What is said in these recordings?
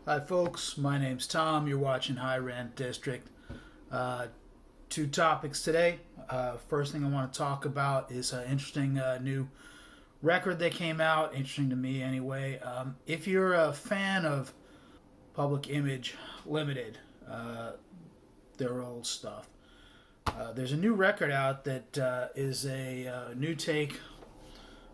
Hi, folks. My name's Tom. You're watching Rant District. Uh, Two topics today. First thing I want to talk about is an interesting new record that came out. Interesting to me, anyway. If you're a fan of Public Image Limited, their old stuff, there's a new record out that is a new take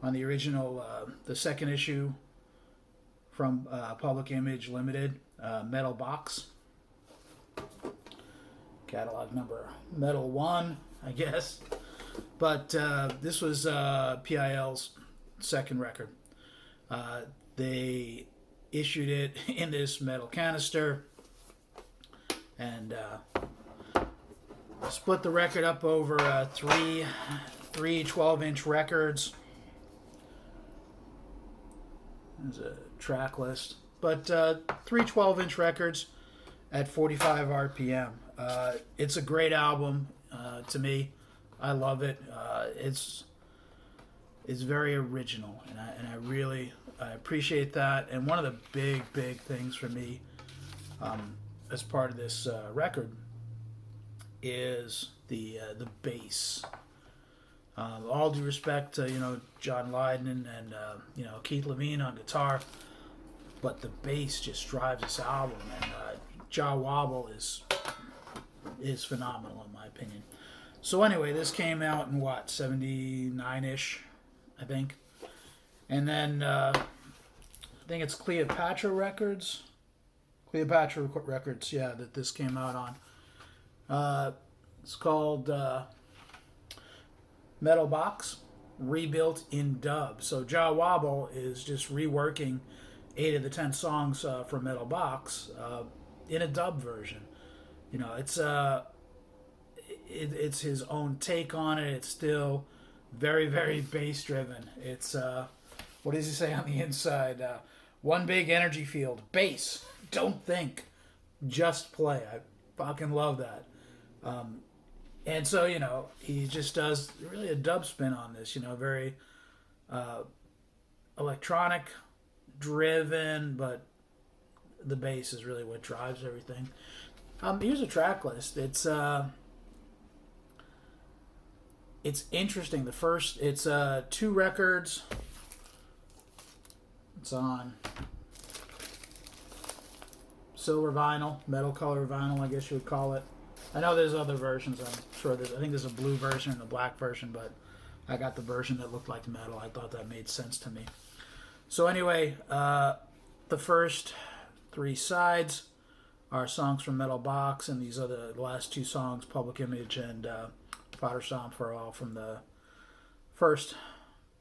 on the original, the second issue from Public Image Limited, Metal Box, catalog number Metal 1, I guess. But this was PIL's second record. They issued it in this metal canister and split the record up over three 12-inch records. There's a track list. But three 12-inch records at 45 RPM. It's a great album to me. I love it. It's very original, and I really appreciate that. And one of the big things for me as part of this record is the bass. All due respect to John Lydon and Keith Levine on guitar, but the bass just drives this album, and Jaw Wobble is phenomenal in my opinion. So anyway, this came out in what, 79-ish, I think, and then I think it's Cleopatra Records, yeah, that this came out on. It's called Metal Box, rebuilt in dub. So Jaw Wobble is just reworking 8 of the 10 songs from Metal Box in a dub version. It's his own take on it. It's still very bass driven. It's what does he say on the inside? One big energy field, bass. Don't think, just play. I fucking love that. And so, he just does really a dub spin on this, very electronic driven, but the bass is really what drives everything. Here's a track list. It's interesting. It's 2 records. It's on silver vinyl, metal color vinyl, I guess you would call it. I know there's other versions. I'm sure I think there's a blue version and a black version, but I got the version that looked like metal. I thought that made sense to me. So anyway, the first 3 sides are songs from Metal Box, and these are the last 2 songs, Public Image and Fodder Stomp, for all from the first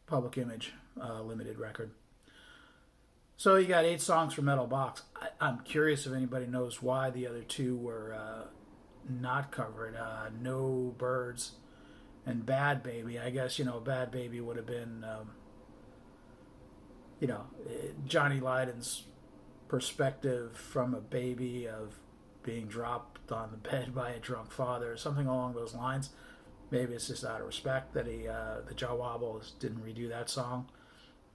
Public Image limited record. So you got 8 songs from Metal Box. I'm curious if anybody knows why the other 2 were not covered. No Birds and Bad Baby. I guess Bad Baby would have been Johnny Lydon's perspective from a baby of being dropped on the bed by a drunk father or something along those lines. Maybe it's just out of respect that the Jaw Wobble didn't redo that song.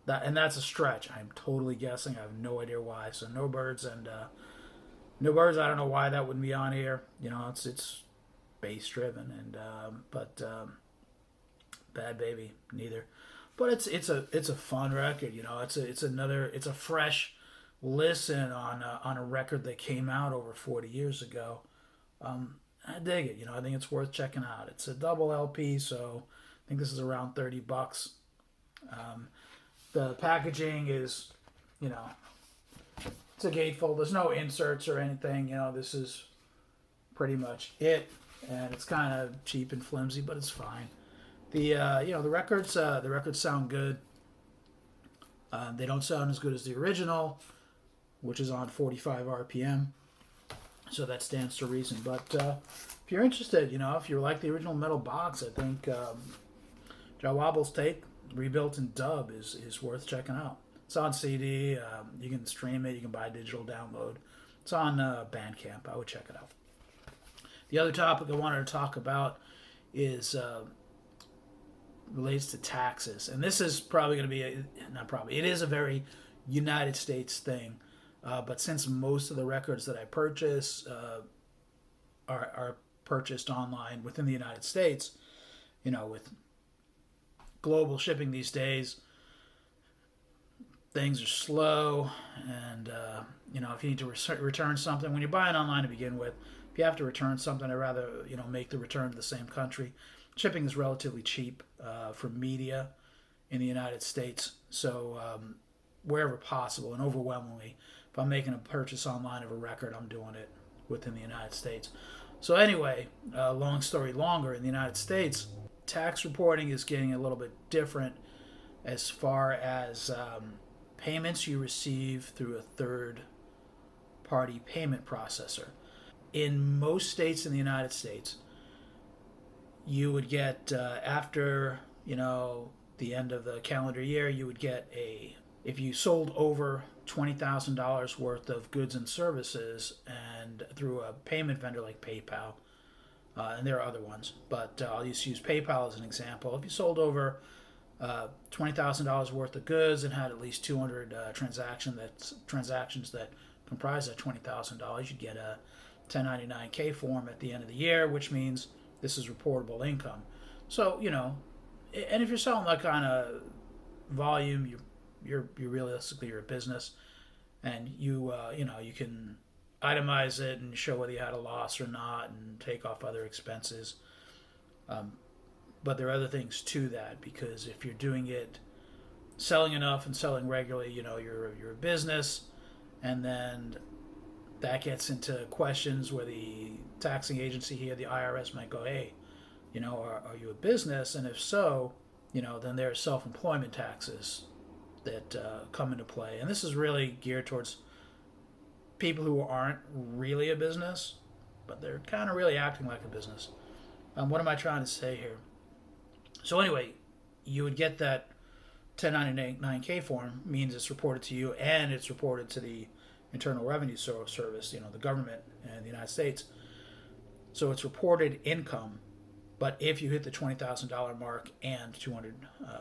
That's a stretch. I'm totally guessing. I have no idea why. So No Birds and No Birds, I don't know why that wouldn't be on here. It's bass driven, and but Bad Baby neither. But it's a fun record. It's a fresh listen on a record that came out over 40 years ago. I dig it. I think it's worth checking out. It's a double LP, so I think this is around $30. The packaging is, it's a gatefold. There's no inserts or anything. This is pretty much it, and it's kind of cheap and flimsy, but it's fine. The records sound good. They don't sound as good as the original, which is on 45 RPM, so that stands to reason. But if you're interested, if you like the original Metal Box, I think Jaw Wobble's take, rebuilt in dub, is worth checking out. It's on CD. You can stream it. You can buy a digital download. It's on Bandcamp. I would check it out. The other topic I wanted to talk about is relates to taxes, and this is probably going to be it is a very United States thing. But since most of the records that I purchase are purchased online within the United States, with global shipping these days, things are slow. And, if you need to return something, when you're buying online to begin with, if you have to return something, I'd rather, make the return to the same country. Shipping is relatively cheap for media in the United States. So, wherever possible, and overwhelmingly, if I'm making a purchase online of a record, I'm doing it within the United States. So anyway, long story longer, in the United States, tax reporting is getting a little bit different as far as payments you receive through a third party payment processor. In most states in the United States, you would get, after, the end of the calendar year, you would get if you sold over $20,000 worth of goods and services and through a payment vendor like PayPal, and there are other ones, but I'll just use PayPal as an example. If you sold over $20,000 worth of goods and had at least 200 transactions that comprise that $20,000, you'd get a 1099-K form at the end of the year, which means this is reportable income. So, and if you're selling that kind of volume, you're realistically, you're a business, and you can itemize it and show whether you had a loss or not, and take off other expenses. But there are other things to that, because if you're doing it, selling enough and selling regularly, you're a business, and then that gets into questions where the taxing agency here, the IRS, might go, hey, are you a business? And if so, then there are self-employment taxes that come into play. And this is really geared towards people who aren't really a business, but they're kind of really acting like a business. What am I trying to say here? So anyway, you would get that 1099-K form, means it's reported to you and it's reported to the Internal Revenue Service, the government in the United States. So it's reported income, but if you hit the $20,000 mark and 200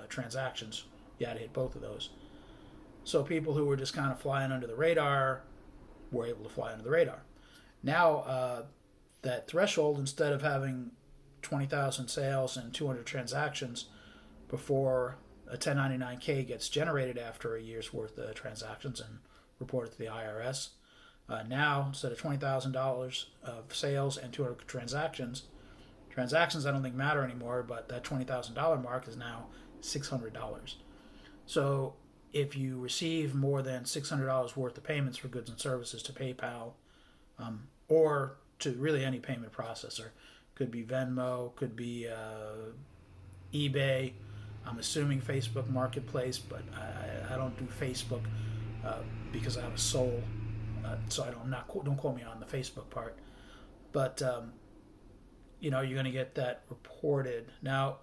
transactions, you had to hit both of those. So people who were just kind of flying under the radar were able to fly under the radar. Now, that threshold, instead of having 20,000 sales and 200 transactions before a 1099-K gets generated after a year's worth of transactions and reported to the IRS, now, instead of $20,000 of sales and 200 transactions I don't think matter anymore, but that $20,000 mark is now $600. So if you receive more than $600 worth of payments for goods and services to PayPal, or to really any payment processor, could be Venmo, could be eBay, I'm assuming Facebook Marketplace, but I don't do Facebook because I have a soul, so don't quote me on the Facebook part. But you're going to get that reported. Now,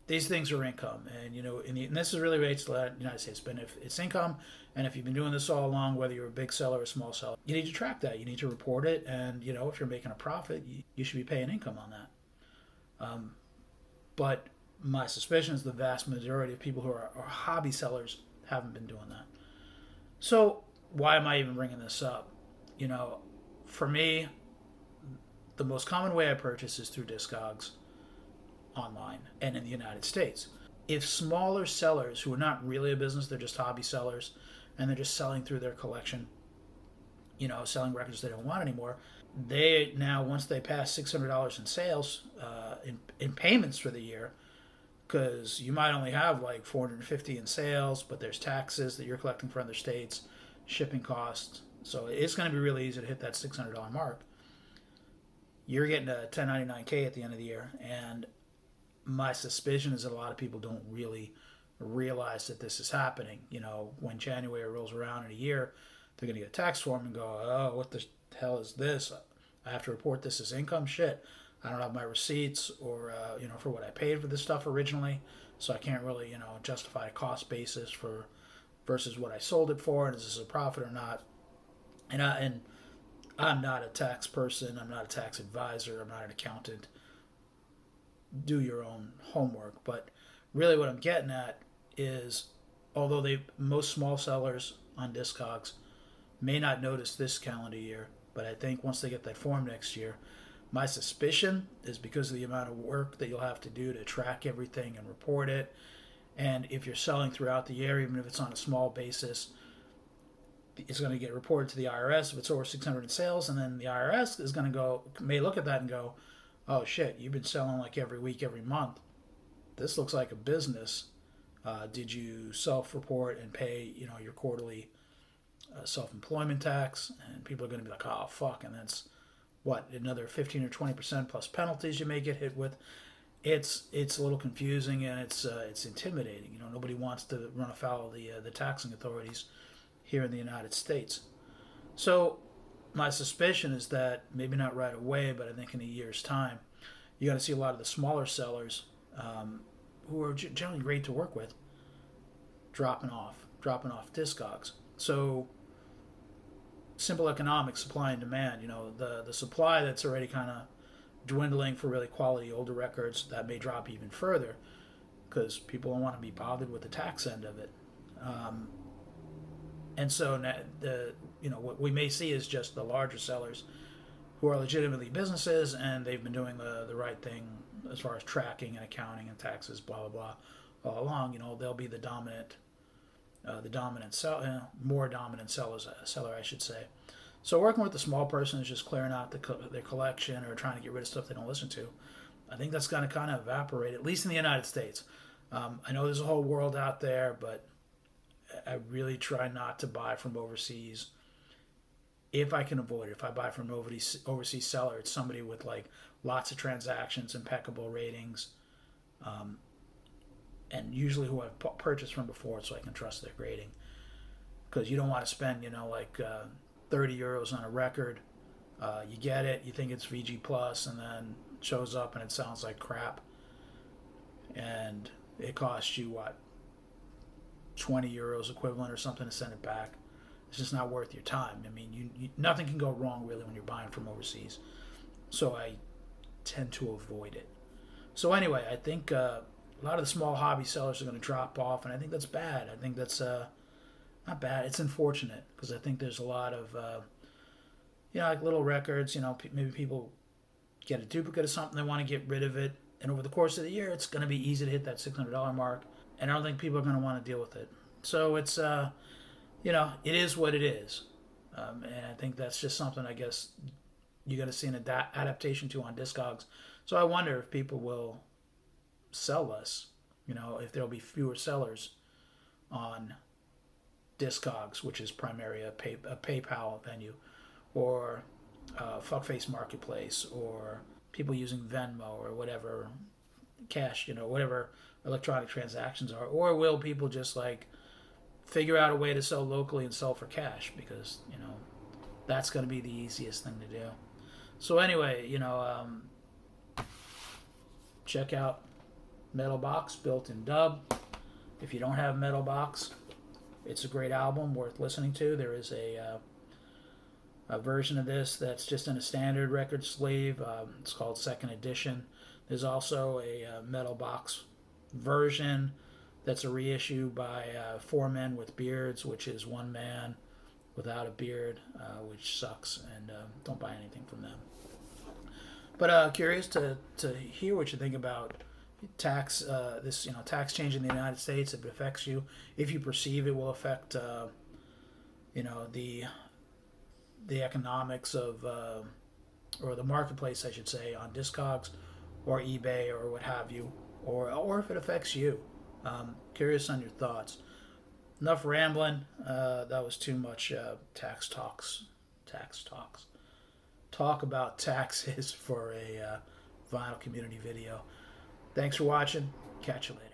these things are income, and and this is really relates to the United States. But if it's income, and if you've been doing this all along, whether you're a big seller or a small seller, you need to track that. You need to report it, and if you're making a profit, you should be paying income on that. But my suspicion is the vast majority of people who are hobby sellers haven't been doing that. So why am I even bringing this up? For me, the most common way I purchase is through Discogs online and in the United States. If smaller sellers who are not really a business, they're just hobby sellers, and they're just selling through their collection, selling records they don't want anymore, they now, once they pass $600 in sales, in payments for the year, because you might only have like $450 in sales, but there's taxes that you're collecting for other states, shipping costs, so it's going to be really easy to hit that $600 mark. You're getting a 1099-K at the end of the year, and my suspicion is that a lot of people don't really realize that this is happening. When January rolls around in a year, they're going to get a tax form and go, oh, what the hell is this? I have to report this as income? Shit. I don't have my receipts or, for what I paid for this stuff originally, so I can't really, justify a cost basis versus what I sold it for, and is this a profit or not? And I'm not a tax person. I'm not a tax advisor. I'm not an accountant. Do your own homework. But really what I'm getting at is, although most small sellers on Discogs May not notice this calendar year, but I think once they get that form next year, my suspicion is because of the amount of work that you'll have to do to track everything and report it. And if you're selling throughout the year, even if it's on a small basis, it's going to get reported to the IRS if it's over 600 in sales, and then the IRS is going to may look at that and go, oh shit, you've been selling like every week, every month. This looks like a business. Did you self-report and pay, your quarterly self-employment tax? And people are going to be like, oh fuck, and that's what, another 15 or 20% plus penalties you may get hit with. It's a little confusing, and it's intimidating. Nobody wants to run afoul of the taxing authorities here in the United States. So my suspicion is that, maybe not right away, but I think in a year's time, you're going to see a lot of the smaller sellers, who are generally great to work with, dropping off Discogs. So simple economics, supply and demand. The supply that's already kind of dwindling for really quality older records, that may drop even further because people don't want to be bothered with the tax end of it. And so what we may see is just the larger sellers who are legitimately businesses, and they've been doing the right thing as far as tracking and accounting and taxes, blah blah blah, all along. They'll be the more dominant seller, I should say. So working with the small person is just clearing out their collection or trying to get rid of stuff they don't listen to. I think that's going to kind of evaporate, at least in the United States. I know there's a whole world out there, but I really try not to buy from overseas if I can avoid it. If I buy from an overseas seller, it's somebody with like lots of transactions, impeccable ratings, and usually who I've purchased from before, so I can trust their grading. Because you don't want to spend, 30 euros on a record. You get it, you think it's VG Plus, and then it shows up and it sounds like crap. And it costs you, 20 euros equivalent or something to send it back. It's just not worth your time. I mean, nothing can go wrong really when you're buying from overseas. So I tend to avoid it. So anyway, I think a lot of the small hobby sellers are going to drop off, and I think that's bad. I think that's not bad. It's unfortunate because I think there's a lot of like little records. Maybe people get a duplicate of something, they want to get rid of it, and over the course of the year, it's going to be easy to hit that $600 mark, and I don't think people are going to want to deal with it. So it's it is what it is, and I think that's just something I guess you're going to see an adaptation to on Discogs. So I wonder if people will sell less, if there'll be fewer sellers on Discogs, which is primarily a PayPal venue, or Fuckface Marketplace, or people using Venmo or whatever, cash, whatever electronic transactions are, or will people just figure out a way to sell locally and sell for cash, because that's going to be the easiest thing to do. So anyway, check out Metal Box, built in dub. If you don't have Metal Box, it's a great album worth listening to. There is a version of this that's just in a standard record sleeve. It's called Second Edition. There's also a Metal Box version that's a reissue by Four Men with Beards, which is one man without a beard, which sucks, and don't buy anything from them. But curious to hear what you think about tax tax change in the United States. If it affects you, if you perceive it will affect the economics of or the marketplace, I should say, on Discogs or eBay or what have you, or if it affects you. Curious on your thoughts. Enough rambling. That was too much tax talks. Talk about taxes for a vinyl community video. Thanks for watching. Catch you later.